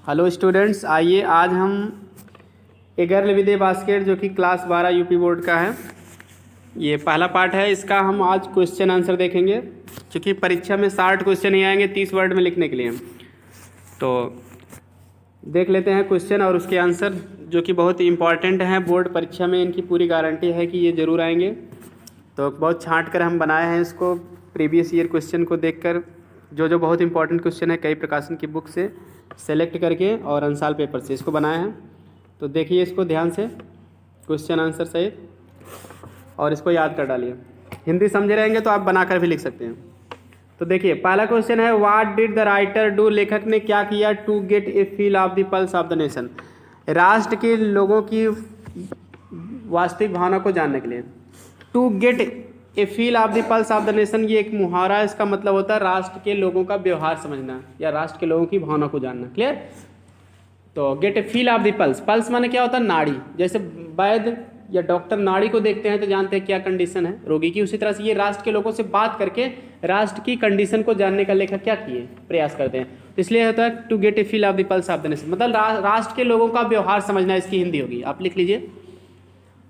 Hello students, आइए आज हम a girl with A basket जो कि क्लास 12 यूपी बोर्ड का है, ये पहला पार्ट है। इसका हम आज क्वेश्चन आंसर देखेंगे, क्योंकि परीक्षा में 60 क्वेश्चन ही आएंगे 30 वर्ड में लिखने के लिए। तो देख लेते हैं क्वेश्चन और उसके आंसर, जो कि बहुत ही इंपॉर्टेंट हैं। बोर्ड परीक्षा में इनकी पूरी गारंटी है कि ये ज़रूर आएंगे। तो बहुत छांट कर हम बनाए हैं इसको, प्रीवियस ईयर क्वेश्चन को देखकर जो बहुत इंपॉर्टेंट क्वेश्चन है कई प्रकाशन की बुक से सेलेक्ट करके और अंसाल पेपर से इसको बनाए हैं। तो देखिए इसको ध्यान से, क्वेश्चन आंसर सहित, और इसको याद कर डालिए। हिंदी समझे रहेंगे तो आप बनाकर भी लिख सकते हैं। तो देखिए पहला क्वेश्चन है, what did the writer do, लेखक ने क्या किया to get a feel of the pulse of the nation, राष्ट्र के लोगों की वास्तविक भावना को जानने के लिए। To get a feel of the pulse of the nation, ये एक मुहावरा है। इसका मतलब होता है राष्ट्र के लोगों का व्यवहार समझना या राष्ट्र के लोगों की भावना को जानना। क्लियर? तो gate a feel of the pulse, pulse माने क्या होता है? नाड़ी। जैसे वैद्य या डॉक्टर नाड़ी को देखते हैं तो जानते हैं क्या कंडीशन है रोगी की, उसी तरह से ये राष्ट्र के लोगों से बात करके राष्ट्र की कंडीशन को जानने का लेखक क्या किए, प्रयास करते हैं। तो इसलिए होता है to get a feel of the pulse of the nation, मतलब राष्ट्र के लोगों का व्यवहार समझना। इसकी हिंदी होगी, आप लिख लीजिए।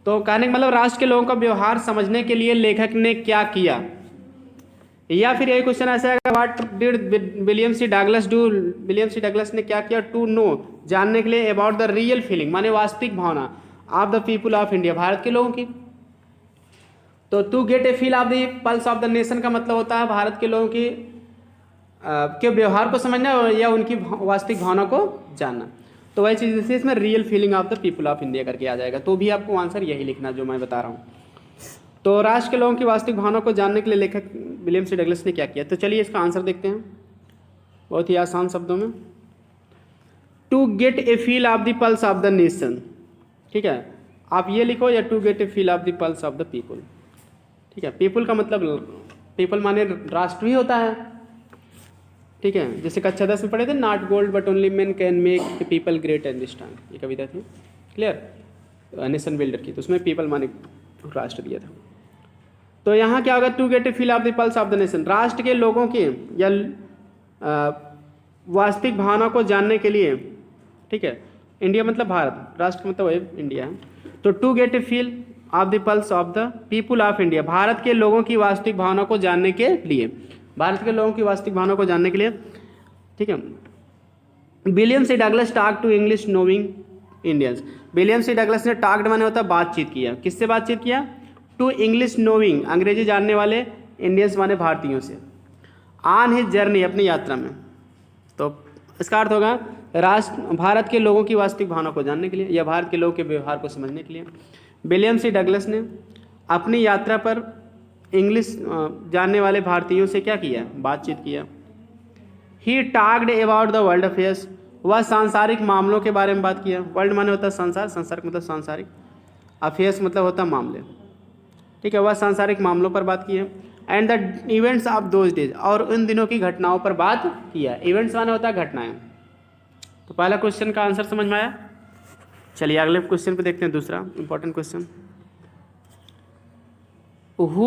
तो कहने का मतलब राष्ट्र के लोगों का व्यवहार समझने के लिए लेखक ने क्या किया। या फिर यही क्वेश्चन ऐसा है, what did William C Douglas do, William C Douglas ने क्या किया टू नो, जानने के लिए, अबाउट द रियल फीलिंग माने वास्तविक भावना, of the people of India, Bharat के लोगों की। तो to get a feel of the pulse of the nation का मतलब होता है भारत के लोगों की के व्यवहार को समझना या उनकी वास्तविक भावना को जानना। तो वही चीज़ जैसे इसमें real feeling of the people of India करके आ जाएगा, तो भी आपको आंसर यही लिखना जो मैं बता रहा हूँ। तो राष्ट्र के लोगों की वास्तविक भावना को जानने के लिए लेखक विलियम सी डगलस ने क्या किया। तो चलिए इसका आंसर देखते हैं बहुत ही आसान शब्दों में। To get a feel of the pulse of the nation, ठीक है, आप ये लिखो, या to get a feel of the pulse of the people. ठीक है, पीपल का मतलब पीपल माने राष्ट्र ही होता है। ठीक है, जैसे कक्षा 10 में पढ़े थे, not gold but only man can make the people great and this time, ये कविता थी। क्लियर? नेशन बिल्डर की। तो उसमें पीपल माने राष्ट्र दिया था। तो यहाँ क्या होगा, to get a feel of the pulse of the nation, राष्ट्र के लोगों की या वास्तविक भावना को जानने के लिए। ठीक है, इंडिया मतलब भारत, राष्ट्र मतलब वही इंडिया है। तो to get a feel of the pulse of the people of India, Bharat के लोगों की वास्तविक भावना को जानने के लिए, भारत के लोगों की वास्तविक भावना को जानने के लिए। ठीक है, William C Douglas talk to English knowing Indians, William C Douglas ने टॉक्ड माने होता है बातचीत किया, किससे बातचीत किया? टू इंग्लिश नोइंग, अंग्रेजी जानने वाले, इंडियंस माने भारतीयों से, ऑन हिज जर्नी, अपनी यात्रा में। तो इसका अर्थ होगा राष्ट्र भारत के लोगों की वास्तविक भावना को जानने के लिए या भारत के लोगों के व्यवहार को समझने के लिए विलियम सी डगलस ने अपनी यात्रा पर इंग्लिश जानने वाले भारतीयों से क्या किया? बातचीत किया। He talked about the world affairs, वह सांसारिक मामलों के बारे में बात किया। वर्ल्ड माने होता है संसार, संसार मतलब सांसारिक, अफेयर्स मतलब होता है मामले। ठीक है, वह सांसारिक मामलों पर बात की है। And the events of those days, और उन दिनों की घटनाओं पर बात किया। इवेंट्स माने होता है घटनाएं। तो पहला क्वेश्चन का आंसर समझ में आया। चलिए अगले क्वेश्चन पे देखते हैं, दूसरा इंपॉर्टेंट क्वेश्चन। हु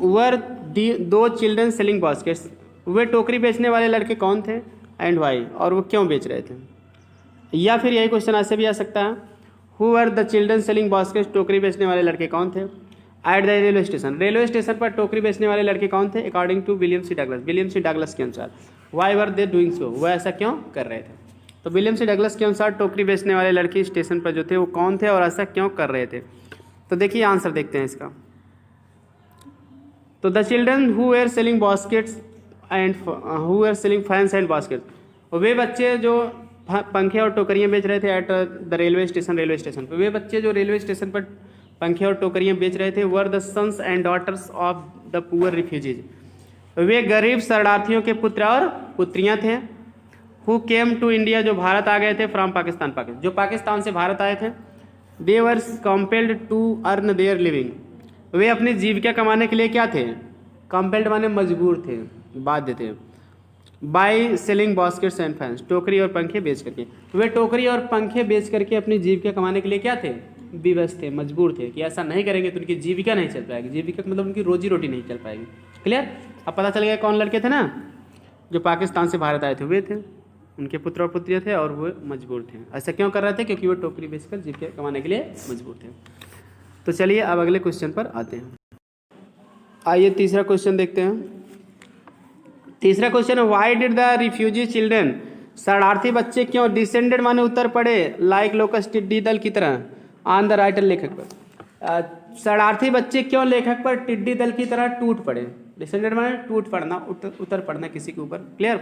वर दो चिल्ड्रन सेलिंग बास्केट्स, वे टोकरी बेचने वाले लड़के कौन थे, एंड वाई, और वो क्यों बेच रहे थे। या फिर यही क्वेश्चन ऐसे भी आ सकता है, who were the children selling baskets, टोकरी बेचने वाले लड़के कौन थे। At the railway station, railway station पर टोकरी बेचने वाले लड़के कौन थे, according to William C Douglas, William C Douglas के अनुसार। Why were they doing so, वह ऐसा क्यों कर रहे थे। तो विलियम सी डगलस के अनुसार टोकरी बेचने वाले लड़के स्टेशन पर जो थे वो कौन थे और ऐसा क्यों कर रहे थे। तो देखिए आंसर देखते हैं इसका। तो the children who were selling baskets and who were selling fans and baskets, वे बच्चे जो पंखे और टोकरियाँ बेच रहे थे at the railway station, railway station पर, वे बच्चे जो रेलवे स्टेशन पर पंखे और टोकरियाँ बेच रहे थे, were the sons and daughters of the poor refugees, वे गरीब शरणार्थियों के पुत्र और पुत्रियाँ थे। हु केम टू इंडिया, जो भारत आ गए थे, फ्रॉम पाकिस्तान, जो पाकिस्तान से भारत आए थे। They were compelled to earn their living, वे अपनी जीविका कमाने के लिए क्या थे, कंपेल्ड माने मजबूर थे, बाध्य थे। By selling baskets and fans, टोकरी और पंखे बेच करके, वे टोकरी और पंखे बेच करके अपनी जीविका कमाने के लिए क्या थे, विवश थे, मजबूर थे कि ऐसा नहीं करेंगे तो उनकी जीविका नहीं चल पाएगी। जीविका मतलब उनकी रोजी रोटी नहीं चल पाएगी। क्लियर? अब पता चल गया कौन लड़के थे ना जो पाकिस्तान से भारत आए थे, वे थे। उनके पुत्र और पुत्रियाँ थे और वो मजबूर थे। ऐसा क्यों कर रहे थे? क्योंकि वो टोकरी बेचकर जीविका कमाने के लिए मजबूर थे। तो चलिए अब अगले क्वेश्चन पर आते हैं। आइए तीसरा क्वेश्चन देखते हैं। तीसरा क्वेश्चन है why did the refugee children, शरणार्थी बच्चे क्यों, डिसेंडेड माने उतर पड़े, लाइक लोकस टिड्डी दल की तरह, ऑन द राइटर लेखक पर। शरणार्थी बच्चे क्यों लेखक पर टिड्डी दल की तरह टूट पड़े। डिसेंडेड माने टूट पड़ना, उतर पड़ना किसी के ऊपर, क्लियर।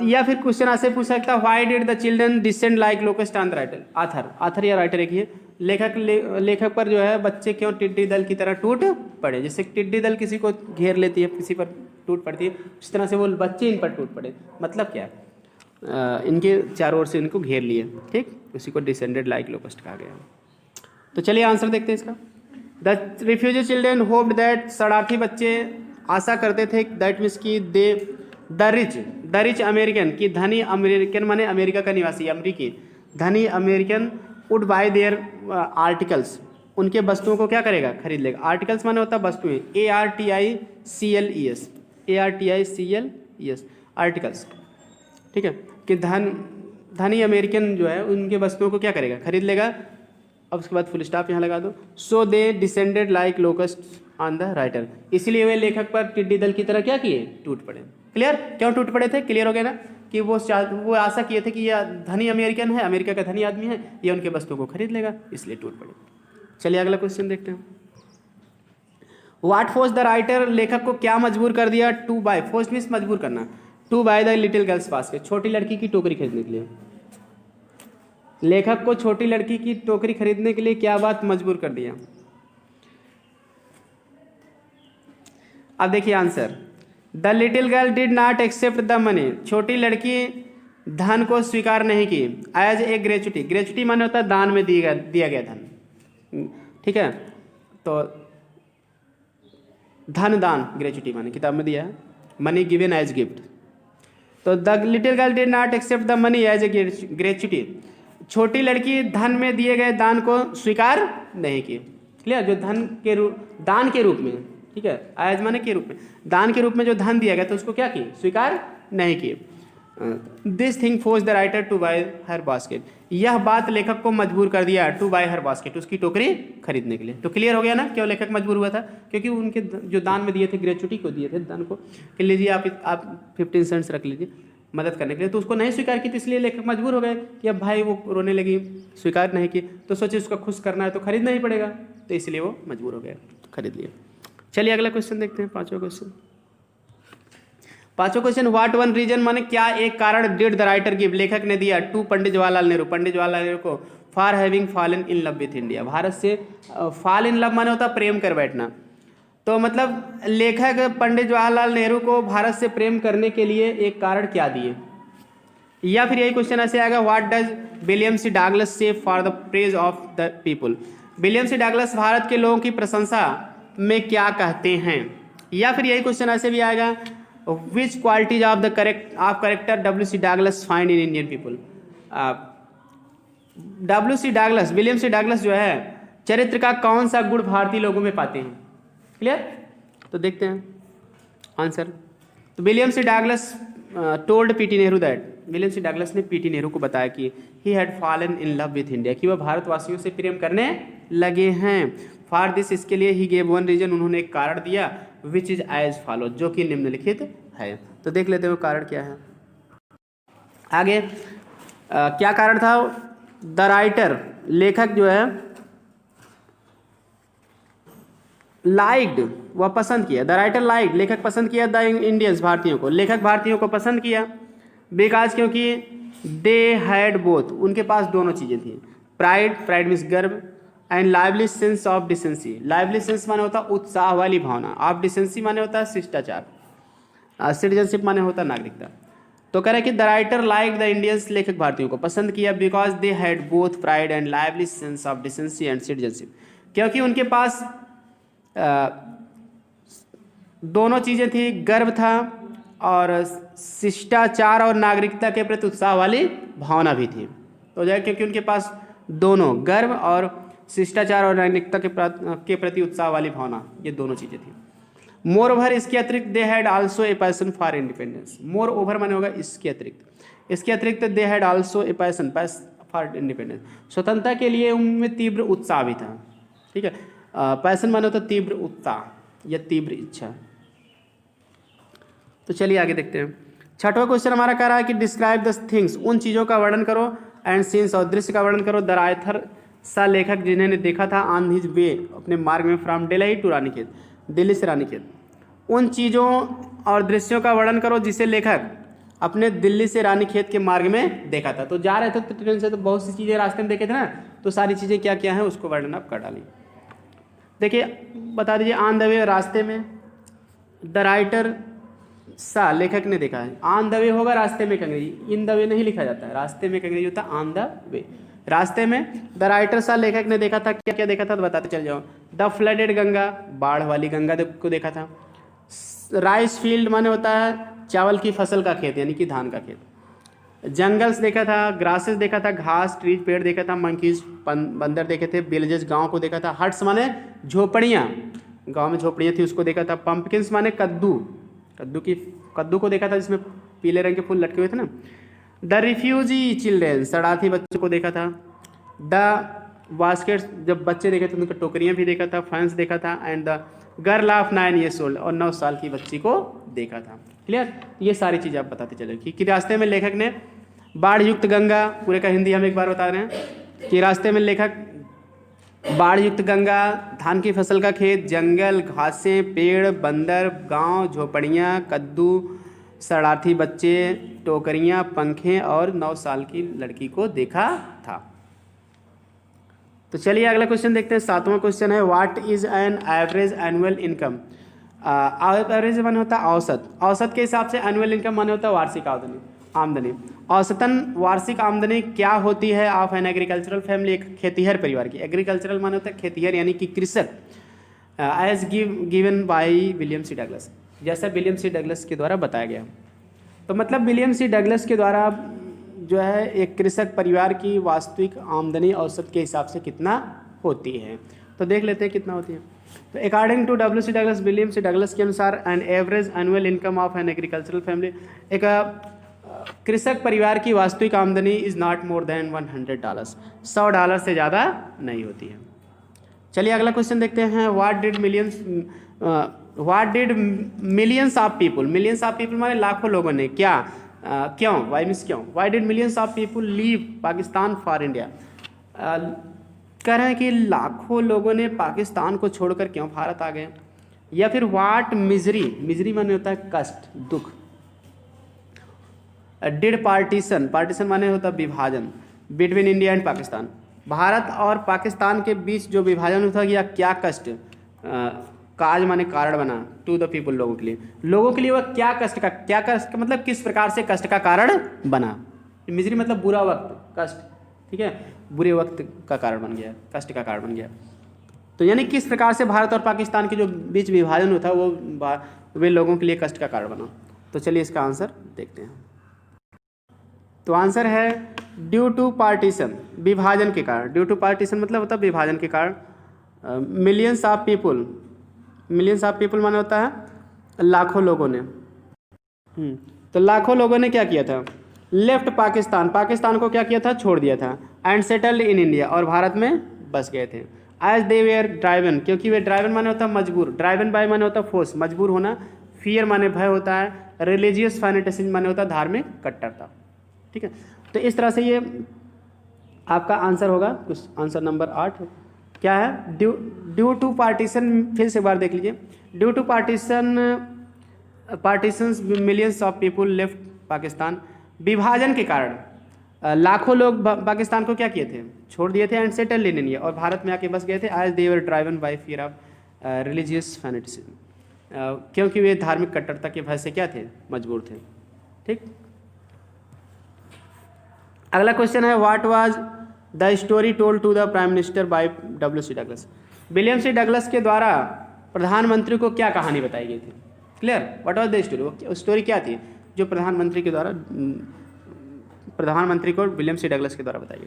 या फिर क्वेश्चन ऐसे पूछ सकता है why did the children descend like locust on the writer, author या राइटर एक ही है। लेखक पर जो है बच्चे क्यों टिड्डी दल की तरह टूट पड़े। जैसे टिड्डी दल किसी को घेर लेती है, किसी पर टूट पड़ती है, इस तरह से वो बच्चे इन पर टूट पड़े। मतलब क्या है? इनके चारों ओर से इनको घेर लिए, ठीक, उसी को डिसेंडेड लाइक लोकस्ट कहा गया। तो चलिए आंसर देखते हैं इसका। The refugee children hoped that, शरणार्थी बच्चे आशा करते थे, दैट मीन्स की दे द रिच अमेरिकन की धनी अमेरिकन माने अमेरिका का निवासी, अमरीकी धनी American would buy there articles, उनके वस्तुओं को क्या करेगा? खरीद लेगा। आर्टिकल्स माने होता है वस्तुएं, ARTICLES आर्टिकल्स, ठीक है, कि धनी अमेरिकन जो है उनके वस्तुओं को क्या करेगा? खरीद लेगा। अब उसके बाद फुल स्टॉप यहाँ लगा दो। So they descended like locust on the writer, इसलिए वे लेखक पर टिड्डी दल की तरह क्या किए? टूट पड़े। क्लियर? क्यों टूट पड़े थे? क्लियर हो गया ना कि वो आशा किए थे कि यह धनी अमेरिकन है, अमेरिका का धनी आदमी है, ये उनके वस्तुओं को खरीद लेगा, इसलिए टूट पड़े। चलिए अगला क्वेश्चन देखते हैं। व्हाट फोर्स द राइटर, लेखक को क्या मजबूर कर दिया? टू बाय, फोर्स मीन्स मजबूर करना, to buy the little girl's basket, छोटी लड़की की टोकरी खरीदने के लिए। लेखक को छोटी लड़की की टोकरी खरीदने के लिए क्या बात मजबूर कर दिया? अब देखिए answer, the little girl did not accept the money, छोटी लड़की धन को स्वीकार नहीं की, एज ए ग्रेचुटी, ग्रेचुटी माने होता है दान में दिया गया धन, ठीक है, तो धन दान, ग्रेचुटी माने किताब में दिया है, मनी गिवन एज गिफ्ट। तो the little girl did not accept the money as a gratuity, छोटी लड़की धन में दिए गए दान को स्वीकार नहीं की। क्लियर? जो धन के रूप, दान के रूप में, ठीक है, एज माने के रूप में, दान के रूप में जो धन दिया गया तो उसको क्या की? स्वीकार नहीं की। This thing force the writer to buy her basket, यह बात लेखक को मजबूर कर दिया टू बाय हर बास्केट, उसकी टोकरी खरीदने के लिए। तो क्लियर हो गया ना क्यों लेखक मजबूर हुआ था? क्योंकि उनके जो दान में दिए थे, ग्रेचुटी को दिए थे दान को, कि लीजिए आप 15 सेंट्स रख लीजिए मदद करने के लिए, तो उसको नहीं स्वीकार की, तो इसलिए लेखक मजबूर हो गए कि अब भाई वो रोने लगी, स्वीकार नहीं की, तो सोचे उसको खुश करना है तो खरीदना ही पड़ेगा, तो इसलिए वो मजबूर हो गया, खरीद लिया। चलिए अगला क्वेश्चन देखते हैं, पांचवा क्वेश्चन, व्हाट वन रीजन माने क्या एक कारण डिड द राइटर गिव, लेखक ने दिया टू पंडित जवाहरलाल नेहरू को, for having fallen in love with India, Bharat से फॉल इन लव माने होता प्रेम कर बैठना, तो मतलब लेखक पंडित जवाहरलाल नेहरू को भारत से प्रेम करने के लिए एक कारण क्या दिए? या फिर यही क्वेश्चन ऐसे आएगा, what does William C Douglas say for the praise of the people, William C Douglas Bharat के लोगों की प्रशंसा में क्या कहते हैं? या फिर यही क्वेश्चन ऐसे भी आएगा, which qualities of the character W C Douglas find in Indian people, William C Douglas जो है चरित्र का कौन सा गुण भारतीय लोगों में पाते हैं? क्लियर? तो देखते हैं आंसर। तो William C Douglas told PT Nehru that, William C Douglas ने पीटी नेहरू को बताया कि he had fallen in love with India, कि वह भारतवासियों से प्रेम करने लगे हैं। फॉर दिस, इसके लिए ही गेव वन रीजन, उन्होंने एक कारण दिया, विच इज एज फॉलो, जो कि निम्नलिखित है। तो देख लेते हैं वो कारण क्या है। आगे क्या कारण था? द राइटर, लेखक जो है, लाइक्ड, वह पसंद किया, द राइटर लाइक्ड, लेखक पसंद किया, द इंडियंस, भारतीयों को, लेखक भारतीयों को पसंद किया, बिकॉज, क्योंकि दे हैड बोथ, उनके पास दोनों चीज़ें थी, प्राइड मीन्स गर्व, and lively sense of decency, lively sense माने होता उत्साह वाली भावना, ऑफ डिसेंसी माने होता है शिष्टाचार, सिटीजनशिप माने होता नागरिकता। तो कह रहे कि the writer like the Indians, लेखक भारतीयों को पसंद किया, because they had both pride and lively sense of decency and citizenship, क्योंकि उनके पास दोनों चीज़ें थी, गर्व था और शिष्टाचार और नागरिकता के प्रति उत्साह वाली भावना भी थी। तो जो है क्योंकि उनके पास दोनों गर्व और शिष्टाचार और नागरिकता के प्रति उत्साह वाली भावना, ये दोनों चीज़ें थी। मोर ओवर इसके अतिरिक्त they had also a passion for independence. More over माने होगा इसके अतिरिक्त they had also a passion for independence, स्वतंत्रता के लिए उनमें तीव्र उत्साह भी था। ठीक है, पैशन माने होता तीव्र उत्साह या तीव्र इच्छा। तो चलिए आगे देखते हैं। छठवां क्वेश्चन हमारा कह रहा है कि डिस्क्राइब द थिंग्स, उन चीज़ों का वर्णन करो, एंड सीन्स और दृश्य का वर्णन करो, द राइटर सा लेखक जिन्होंने देखा था, ऑन हिज वे अपने मार्ग में, फ्रॉम दिल्ली टू रानीखेत, दिल्ली से रानीखेत। उन चीज़ों और दृश्यों का वर्णन करो जिसे लेखक अपने दिल्ली से रानीखेत के मार्ग में देखा था। तो जा रहे थे तो ट्रेन से, तो बहुत सी चीज़ें रास्ते में देखे थे ना, तो सारी चीज़ें क्या क्या हैं उसको वर्णन आप कर डालिए। देखिए बता दीजिए, ऑन द वे रास्ते में, द राइटर सा लेखक ने देखा है। ऑन द वे होगा रास्ते में, अंग्रेजी इन द वे नहीं लिखा जाता है, रास्ते में अंग्रेजी होता है ऑन द वे, रास्ते में। द राइटर सा लेखक ने देखा था, क्या क्या देखा था तो बताते चल जाओ। द फ्लडेड गंगा, बाढ़ वाली गंगा को देखा था। राइस फील्ड माने होता है चावल की फसल का खेत, यानी कि धान का खेत। जंगल्स देखा था, ग्रासेस देखा था, घास ट्रीज पेड़ देखा था, मंकीज बंदर देखे थे, विलेजेस गांव को देखा था, हट्स माने झोपड़ियाँ, गांव में झोपड़ियाँ थी उसको देखा था, पंपकिंस माने कद्दू को देखा था जिसमें पीले रंग के फूल लटके हुए थे ना। द रिफ्यूजी चिल्ड्रेन, शरणार्थी बच्चों को देखा था। द बास्केट्स, जब बच्चे देखे थे उनका टोकरियाँ भी देखा था, फैंस देखा था। And the girl of 9 years old, और 9 साल की बच्ची को देखा था। क्लियर, ये सारी चीज़ें आप बताते चले कि रास्ते में लेखक ने बाढ़ युक्त गंगा, पूरे का हिंदी हम एक बार बता रहे हैं कि रास्ते में लेखक बाढ़ युक्त गंगा, धान की फसल का खेत, जंगल, घासें, पेड़, बंदर, गांव, झोपड़ियाँ, कद्दू, शरणार्थी बच्चे, टोकरियाँ, पंखे और 9 साल की लड़की को देखा था। तो चलिए अगला क्वेश्चन देखते हैं। 7वां क्वेश्चन है, what is an average annual income. Average माने होता है औसत, औसत के हिसाब से एनुअल इनकम माने होता है वार्षिक आमदनी। औसतन वार्षिक आमदनी क्या होती है ऑफ एन एग्रीकल्चरल फैमिली, एक खेतीहर परिवार की। एग्रीकल्चरल माने होता है खेतीहर यानी कि कृषक। As given by William C Douglas, जैसा विलियम सी डगलस के द्वारा बताया गया। तो मतलब विलियम सी डगलस के द्वारा जो है एक कृषक परिवार की वास्तविक आमदनी औसत के हिसाब से कितना होती है, तो देख लेते हैं कितना होती है। तो according to W C Douglas, William C Douglas के अनुसार an average annual income of an agricultural family, एक कृषक परिवार की वास्तविक आमदनी इज़ नॉट मोर देन $100, $100 से ज़्यादा नहीं होती है। चलिए अगला क्वेश्चन देखते हैं। What did millions of people, millions of people माने लाखों लोगों ने, क्या क्यों, वाई मीन्स क्यों, why did millions of people leave Pakistan for India. कह रहे हैं कि लाखों लोगों ने पाकिस्तान को छोड़कर क्यों भारत आ गए। या फिर व्हाट मिजरी माने होता है कष्ट, दुख। डिड पार्टीशन माने होता है विभाजन, between India and Pakistan, Bharat और पाकिस्तान के बीच जो विभाजन होता गया, क्या कष्ट, काज माने कारण बना, टू द पीपल लोगों के लिए वह क्या कष्ट का मतलब किस प्रकार से कष्ट का कारण बना। मिजरी मतलब बुरा वक्त, कष्ट, ठीक है, बुरे वक्त का कारण बन गया, कष्ट का कारण बन गया। तो यानी किस प्रकार से भारत और पाकिस्तान के जो बीच विभाजन होता वो वे लोगों के लिए कष्ट का कारण बना। तो चलिए इसका आंसर देखते हैं। तो आंसर है ड्यू टू पार्टीशन, विभाजन के कारण। ड्यू टू पार्टीशन मतलब होता है विभाजन के कारण। मिलियंस ऑफ पीपल माने होता है लाखों लोगों ने। तो लाखों लोगों ने क्या किया था, लेफ्ट पाकिस्तान को क्या किया था, छोड़ दिया था। एंड सेटल्ड इन इंडिया, और भारत में बस गए थे। एज दे वेयर ड्राइवन, क्योंकि वे ड्राइवन माने होता है मजबूर, ड्राइवन बाय माने होता है फोर्स, मजबूर होना। फियर माने भय होता है। रिलीजियस फैनेटिज्म माने होता है धार्मिक कट्टरता। ठीक है, तो इस तरह से ये आपका आंसर होगा। कुछ आंसर नंबर 8 क्या है, ड्यू टू पार्टीशन। फिर से एक बार देख लीजिए, due to partitions millions of people left Pakistan, विभाजन के कारण लाखों लोग पाकिस्तान को क्या किए थे, छोड़ दिए थे। एंड सेटल्ड इन इंडिया, और भारत में आके बस गए थे। As they were driven by fear of religious fanaticism, क्योंकि वे धार्मिक कट्टरता के भय से क्या थे, मजबूर थे। ठीक, अगला क्वेश्चन है, what was the story told to the prime minister by W C Douglas. William C Douglas के द्वारा प्रधानमंत्री को क्या कहानी बताई गई थी। Clear, what was the story, वो स्टोरी क्या थी जो प्रधानमंत्री को विलियम सी डगलस के द्वारा बताई गई।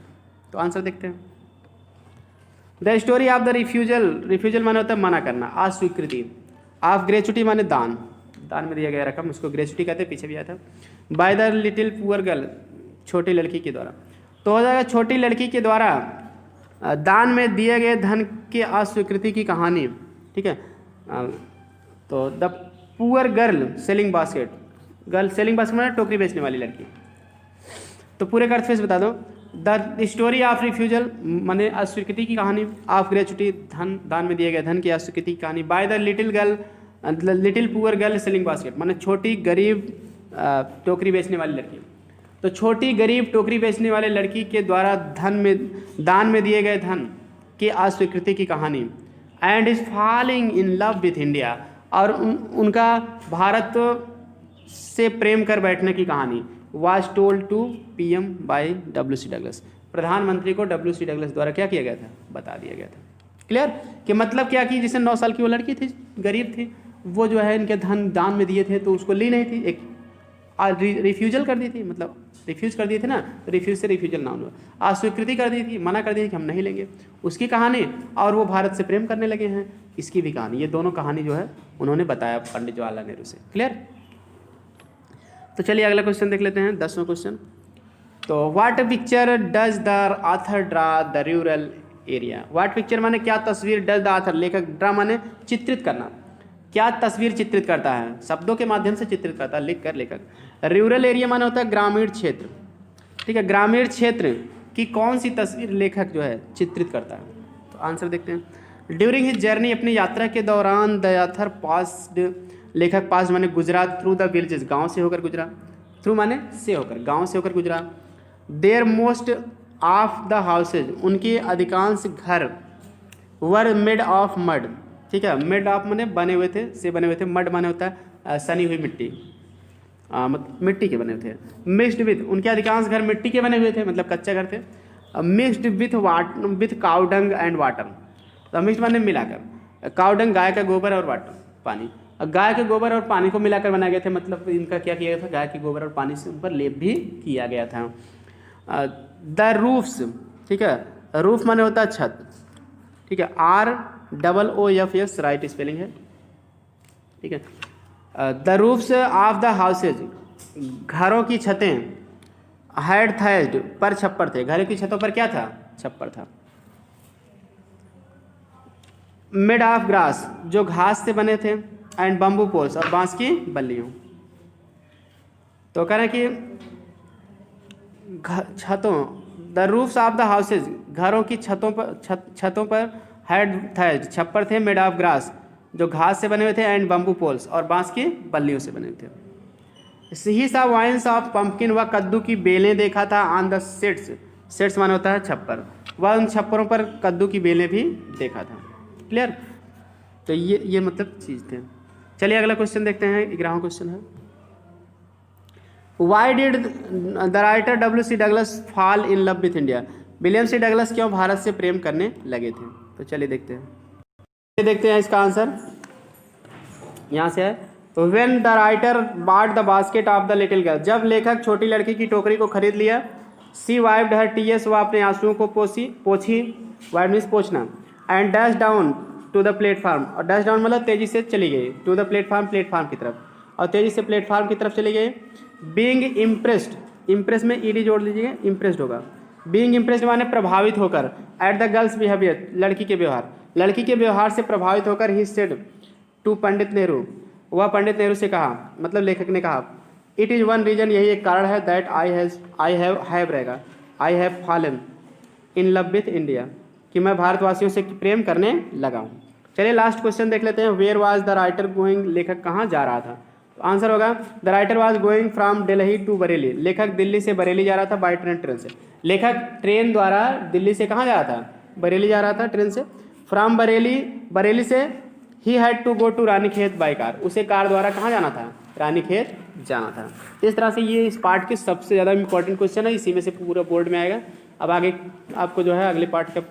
तो आंसर देखते हैं। The story of the refusal माने होता है मना करना, अस्वीकृति। ऑफ ग्रेचुटी माने दान, दान में दिया गया रकम, उसको ग्रेचुटी कहते हैं, पीछे भी आया था। Bye the little poor girl, छोटी लड़की के द्वारा, तो हो जाएगा छोटी लड़की के द्वारा दान में दिए गए धन की अस्वीकृति की कहानी, ठीक है। तो the poor girl selling basket, girl selling basket माने टोकरी बेचने वाली लड़की। तो पूरे का अर्थ फिर बता दो। द स्टोरी ऑफ रिफ्यूजल माने अस्वीकृति की कहानी, ऑफ ग्रेचुटी धन, दान में दिए गए धन की अस्वीकृति की कहानी। Bye the little girl, little poor girl selling basket माने छोटी गरीब टोकरी बेचने वाली लड़की। तो छोटी गरीब टोकरी बेचने वाले लड़की के द्वारा दान में दिए गए धन की अस्वीकृति की कहानी। And is falling in love with India, और उनका भारत से प्रेम कर बैठने की कहानी। Was told to PM by WC Douglas, प्रधानमंत्री को WC डगलस द्वारा क्या किया गया था, बता दिया गया था। क्लियर कि मतलब क्या कि जिसे 9 साल की वो लड़की थी, गरीब थी, वो जो है इनके धन दान में दिए थे तो उसको ली नहीं थी, एक रिफ्यूजल कर दी थी, मतलब रिफ्यूज़ कर दिए थे ना, तो रिफ्यूज़ से रिफ्यूजल नाम हुआ, अस्वीकृति कर दी थी, मना कर दी थी कि हम नहीं लेंगे, उसकी कहानी। और वो भारत से प्रेम करने लगे हैं, इसकी भी कहानी। ये दोनों कहानी जो है उन्होंने बताया पंडित जवाहरलाल नेहरू से। क्लियर। तो चलिए अगला क्वेश्चन देख लेते हैं, 10वां क्वेश्चन। तो what picture does the author draw the rural area. What picture माने क्या तस्वीर, डज द ऑथर लेखक, ड्रा माने चित्रित करना, क्या तस्वीर चित्रित करता है, शब्दों के माध्यम से चित्रित करता है, लिख कर लेखक। रूरल एरिया माने होता है ग्रामीण क्षेत्र, ठीक है। ग्रामीण क्षेत्र की कौन सी तस्वीर लेखक जो है चित्रित करता है। तो आंसर देखते हैं। ड्यूरिंग हिज जर्नी, अपनी यात्रा के दौरान, द ऑथर पास्ड, लेखक पास माने गुजरा, थ्रू द विलेजेस, गांव से होकर गुजरा, थ्रू माने से होकर, गांव से होकर गुजरा। There most of the houses, उनके अधिकांश घर, वर मेड ऑफ मड, ठीक है। मेड ऑफ माने बने हुए थे, से बने हुए थे, मड माने होता है सनी हुई मिट्टी, मिट्टी के बने हुए थे। मिक्स्ड विथ, उनके अधिकांश घर मिट्टी के बने हुए थे, मतलब कच्चे घर थे। Mixed with cow dung and water, तो मिक्स्ड माने मिलाकर, काउडंग गाय का गोबर और वाटर पानी, गाय के गोबर और पानी को मिलाकर बनाए गए थे, मतलब इनका क्या किया गया था, गाय के गोबर और पानी से ऊपर लेप भी किया गया था। द रूफ्स, ठीक है, रूफ माने होता है छत, ठीक है, ROOFS राइट स्पेलिंग है, ठीक है। The roofs of the houses, घरों की छतें, हैड थैज्ड, पर छप्पर थे, घरों की छतों पर क्या था, छप्पर था। मेड ऑफ ग्रास, जो घास से बने थे, एंड बम्बू पोल्स, और बांस की बल्लियों। तो कह रहे हैं कि छतों, the roofs of the houses, घरों की छतों पर हैड थैज्ड, छप्पर थे, मेड ऑफ ग्रास, जो घास से बने हुए थे, एंड बम्बू पोल्स, और बांस की बल्लियों से बने हुए थे। ही सा वाइन्स ऑफ पम्पकिन, वह कद्दू की बेलें देखा था, ऑन द सेट्स, सेट्स माने होता है छप्पर, वह उन छप्परों पर कद्दू की बेलें भी देखा था। क्लियर। तो ये मतलब चीज़ थे। चलिए अगला क्वेश्चन देखते हैं, 11वां क्वेश्चन है। Why did the writer WC Douglas fall in love with India, William C Douglas क्यों भारत से प्रेम करने लगे थे। तो चलिए देखते हैं इसका आंसर, यहाँ से है। तो when the writer bought the basket of the little girl, जब लेखक छोटी लड़की की टोकरी को खरीद लिया। सी वाइप्ड हर टीयर्स, वह अपने आंसुओं को पोछी, वाइप मीन्स पोछना। And dash down to the platform, और डैश डाउन मतलब तेजी से चली गई, टू द प्लेटफार्म, प्लेटफार्म की तरफ, और तेजी से प्लेटफार्म की तरफ चली गई। बीइंग इम्प्रेस्ड, इम्प्रेस में ED जोड़ लीजिए, इम्प्रेस्ड होगा। बीइंग इम्प्रेस्ड माने प्रभावित होकर, एट द गर्ल्स बिहेवियर, लड़की के व्यवहार, लड़की के व्यवहार से प्रभावित होकर, he said to Pandit Nehru, वह पंडित नेहरू से कहा, मतलब लेखक ने कहा, इट इज़ वन रीजन, यही एक कारण है, दैट आई हैव रहेगा, I have fallen in love with India, कि मैं भारतवासियों से प्रेम करने लगा हूँ। चलिए लास्ट क्वेश्चन देख लेते हैं। Where was the writer going, लेखक कहाँ जा रहा था। तो आंसर होगा the writer was going from Delhi to Bareilly, लेखक दिल्ली से बरेली जा रहा था, बाय ट्रेन, ट्रेन से। लेखक ट्रेन द्वारा दिल्ली से कहाँ जा रहा था, बरेली जा रहा था ट्रेन से। फ्रॉम बरेली, बरेली से ही had to go to Ranikhet by car, उसे कार द्वारा कहाँ जाना था, रानीखेत जाना था। इस तरह से ये इस पार्ट के सबसे ज़्यादा इंपॉर्टेंट क्वेश्चन है, इसी में से पूरा बोर्ड में आएगा। अब आगे आपको जो है अगले पार्ट का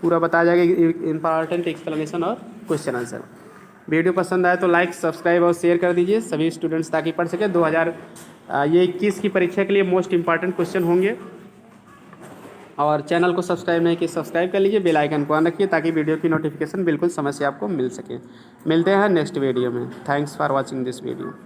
पूरा बताया जाएगा, इंपॉर्टेंट एक्सप्लेनेशन और क्वेश्चन आंसर। वीडियो पसंद आए तो लाइक, सब्सक्राइब और शेयर कर दीजिए सभी स्टूडेंट्स, ताकि पढ़ सके। 2021 की परीक्षा के लिए मोस्ट इंपॉर्टेंट क्वेश्चन होंगे। और चैनल को सब्सक्राइब नहीं किया सब्सक्राइब कर लीजिए, बेल आइकन को ऑन रखिए ताकि वीडियो की नोटिफिकेशन बिल्कुल समय से आपको मिल सके। मिलते हैं नेक्स्ट वीडियो में। Thanks for watching this video.